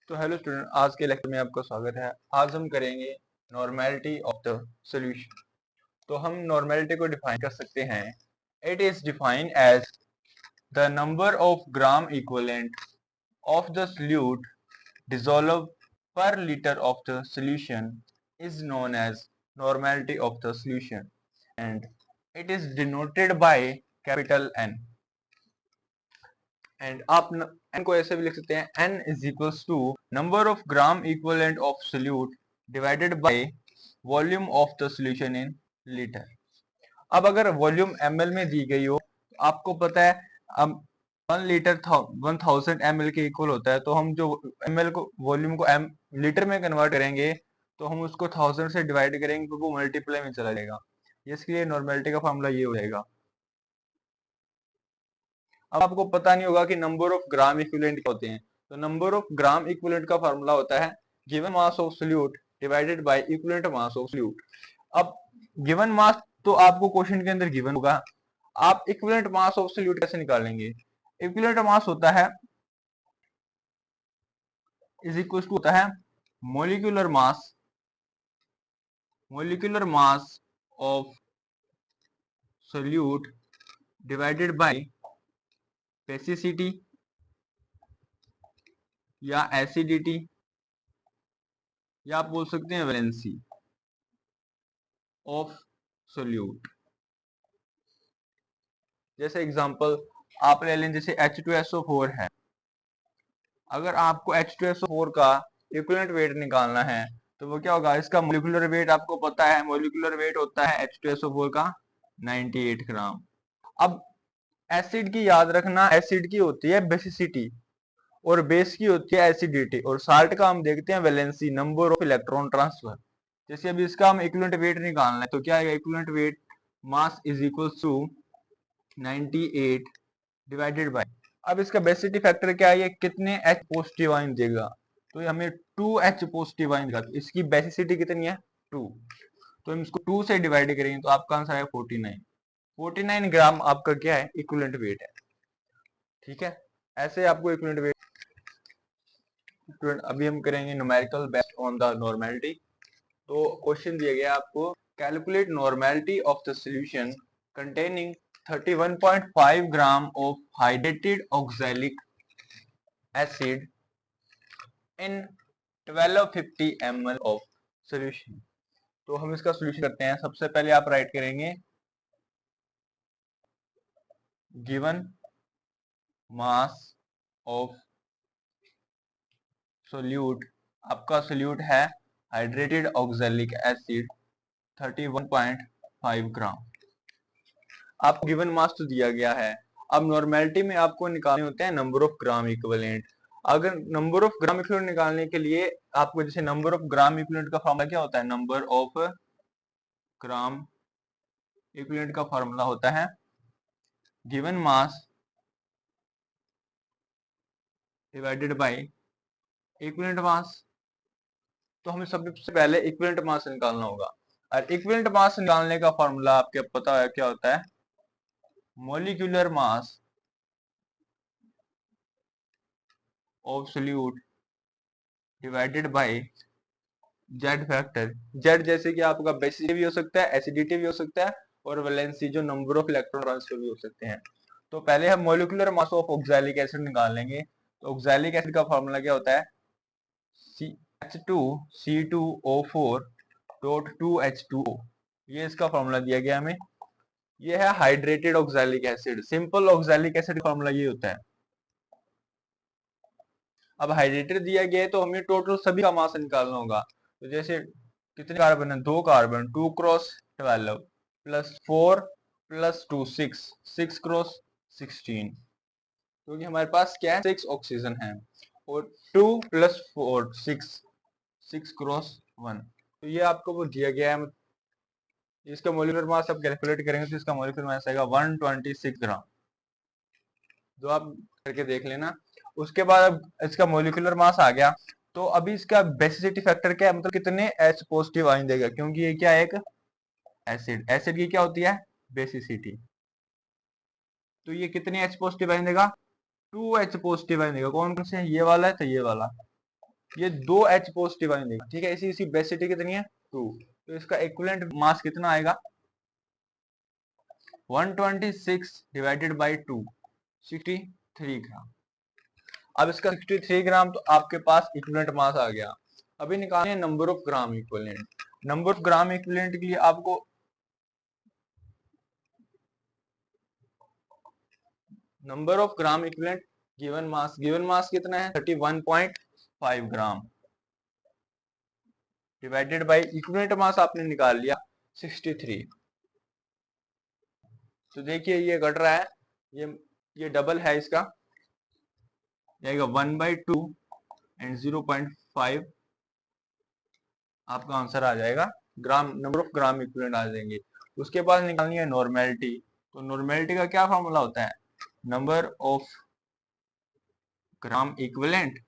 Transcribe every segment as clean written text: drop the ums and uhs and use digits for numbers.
तो hello student, आज के लेक्चर में आपका स्वागत है। आज हम करेंगे नॉर्मेलिटी ऑफ द सॉल्यूशन। तो हम नॉर्मेलिटी को डिफाइन कर सकते हैं। It is defined as the number of gram equivalent of the solute dissolved per liter of the solution is known as normality of the solution and it is denoted by capital N। And आप n को ऐसे भी लिख सकते हैं, n is equals to number of gram equivalent of solute divided by volume of the solution in litre. अब अगर volume ml में दी गई हो तो आपको पता है अब 1 लीटर 1000 ml के इक्वल होता है, तो हम जो ml को वॉल्यूम को m लीटर में कन्वर्ट करेंगे तो हम उसको 1000 से डिवाइड करेंगे तो वो मल्टीप्लाई में चला जाएगा। इसके लिए नॉर्मेलिटी का फॉर्मूला ये हो जाएगा। अब आपको पता नहीं होगा कि नंबर ऑफ ग्राम इक्विवेलेंट क्या होते हैं, तो नंबर ऑफ ग्राम इक्विवेलेंट का फार्मूला होता है given mass of solute divided by equivalent mass of solute. अब गिवन मास तो आपको क्वेश्चन के अंदर गिवन होगा, आप इक्विवेलेंट मास ऑफ सोल्यूट कैसे निकालेंगे? इक्विवेलेंट मास होता है इज इक्वल टू होता है molecular mass of solute divided bye basicity या एसिडिटी या आप बोल सकते हैं वैलेंसी ऑफ सोल्यूट। जैसे एग्जांपल आप ले लें, जैसे H2SO4 है। अगर आपको H2SO4 का इक्विवेलेंट वेट निकालना है तो वो क्या होगा, इसका मोलिकुलर वेट आपको पता है, मोलिकुलर वेट होता है H2SO4 का 98 ग्राम। अब एसिड की याद रखना, एसिड की होती है बेसिसिटी और बेस की होती है एसिडिटी, और साल्ट का हम देखते हैं valency, number of electron transfer. जैसे अभी इसका हम इक्विवेलेंट वेट निकालना है तो क्या आएगा, equivalent weight mass is equal to 98 divided by, अब इसका बेसिसिटी फैक्टर क्या है, ये कितने H पॉजिटिव आयन देगा, तो ये हमें 2H पॉजिटिव आयन देगा, तो इसकी बेसिसिटी कितनी है 2, तो हम इसको 2 से डिवाइड करेंगे तो आपका आंसर आएगा 49 ग्राम आपका क्या है इक्विवेलेंट वेट है। ठीक है, ऐसे आपको इक्विवेलेंट वेट। अभी हम करेंगे numerical based on the normality. तो क्वेश्चन दिया गया आपको, calculate normality of the solution containing 31.5 gram of hydrated oxalic acid in 1250 ml of solution. तो हम इसका सॉल्यूशन करते हैं। सबसे पहले आप राइट करेंगे गिवन मास ऑफ सोल्यूट, आपका सोल्यूट है हाइड्रेटेड ऑक्सैलिक एसिड 31.5 ग्राम। आपको गिवन मास तो दिया गया है। अब नॉर्मेलिटी में आपको निकालने होते हैं नंबर ऑफ ग्राम इक्विवेलेंट। अगर नंबर ऑफ ग्राम इक्विवेलेंट निकालने के लिए आपको, जैसे नंबर ऑफ ग्राम इक्विवेलेंट का फार्मूला क्या होता है, नंबर ऑफ ग्राम इक्विवेलेंट का फार्मूला होता है given mass divided by equivalent mass. तो हमें सबसे पहले इक्विवेलेंट मास निकालना होगा, और इक्विवेलेंट मास निकालने का फार्मूला आपको पता है क्या होता है, molecular mass of solute divided bye Z factor. Z जैसे कि आपका बेसिसिटी भी हो सकता है, एसिडिटी भी हो सकता है, और वैलेंसी जो नंबर ऑफ इलेक्ट्रॉन ट्रांसफर भी हो सकते हैं। तो पहले हम molecular mass of oxalic acid निकाल लेंगे। तो ऑक्सैलिक एसिड का फॉर्मूला क्या होता है, H2CO4.2H2O। ये इसका फॉर्मूला दिया गया हमें। ये है hydrated oxalic acid. Simple oxalic acid formula ये होता है। अब हाइड्रेटेड दिया गया है तो हमें टोटल सभी का मास निकालना होगा। तो जैसे कितने कार्बन है, 2 carbon, 2 cross 12 plus 4 plus 2 6, 6 cross 16, क्योंकि हमारे पास क्या है 6 ऑक्सीजन है, और 2 प्लस 4 6, 6 क्रॉस 1, तो ये आपको वो दिया गया है। इसका मोलिकुलर मास आप कैलकुलेट करेंगे तो इसका मोलिकुलर मास आएगा 126 ग्राम, जो आप करके देख लेना। उसके बाद अब इसका मोलिकुलर मास आ गया, तो अभी इसका बेसिसिटी फैक्टर क्या है, मतलब कितने H पॉजिटिव आयन देगा, क्योंकि ये क्या है एक एसिड, एसिड की क्या होती है बेसिसिटी। तो ये कितने H पॉजिटिव आयन देगा, 2H पॉजिटिव आयन देगा। कौन कौन से, ये वाला है तो ये वाला, ये 2 H पॉजिटिव आयन देगा, ठीक है। इसी बेसिटी कितनी है 2, तो इसका इक्विवेलेंट मास कितना आएगा 126 डिवाइडेड बाई 2, 63 ग्राम। अब इसका 63 ग्राम, तो आपके पास इक्विवेलेंट मास आ गया। अभी निकालने number of gram equivalent. Number of gram equivalent के लिए आपको number of gram equivalent given mass कितना है 31.5 gram divided by equivalent mass आपने निकाल लिया 63। तो देखिए ये घट रहा है, ये डबल है इसका, जाएगा 1/2 एंड 0.5 आपका आंसर आ जाएगा। ग्राम नंबर ऑफ ग्राम इक्विवेलेंट आ जाएंगे। उसके बाद निकालनी है नॉर्मेलिटी। तो नॉर्मेलिटी का क्या फॉर्मूला होता है, number of gram equivalent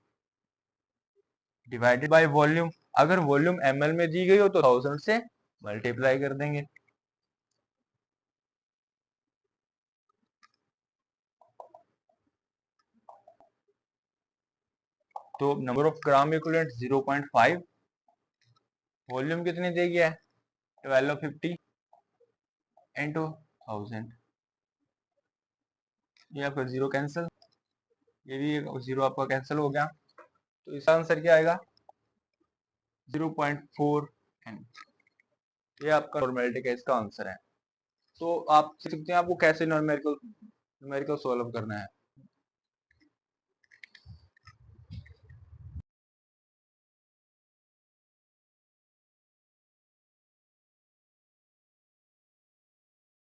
divided by volume. अगर वॉल्यूम ml में दी गई हो तो 1000 से मल्टीप्लाई कर देंगे। तो number of gram equivalent 0.5, volume कितनी दी गई है 1250 इंटू 1000, ये आपका जीरो कैंसिल, ये भी जीरो आपका कैंसिल हो गया। तो इसका आंसर क्या आएगा 0.4 n। ये आपका नॉर्मेलिटी का इसका आंसर है। तो आप सीख सकते हैं आपको कैसे न्यूमेरिकल सॉल्व करना है।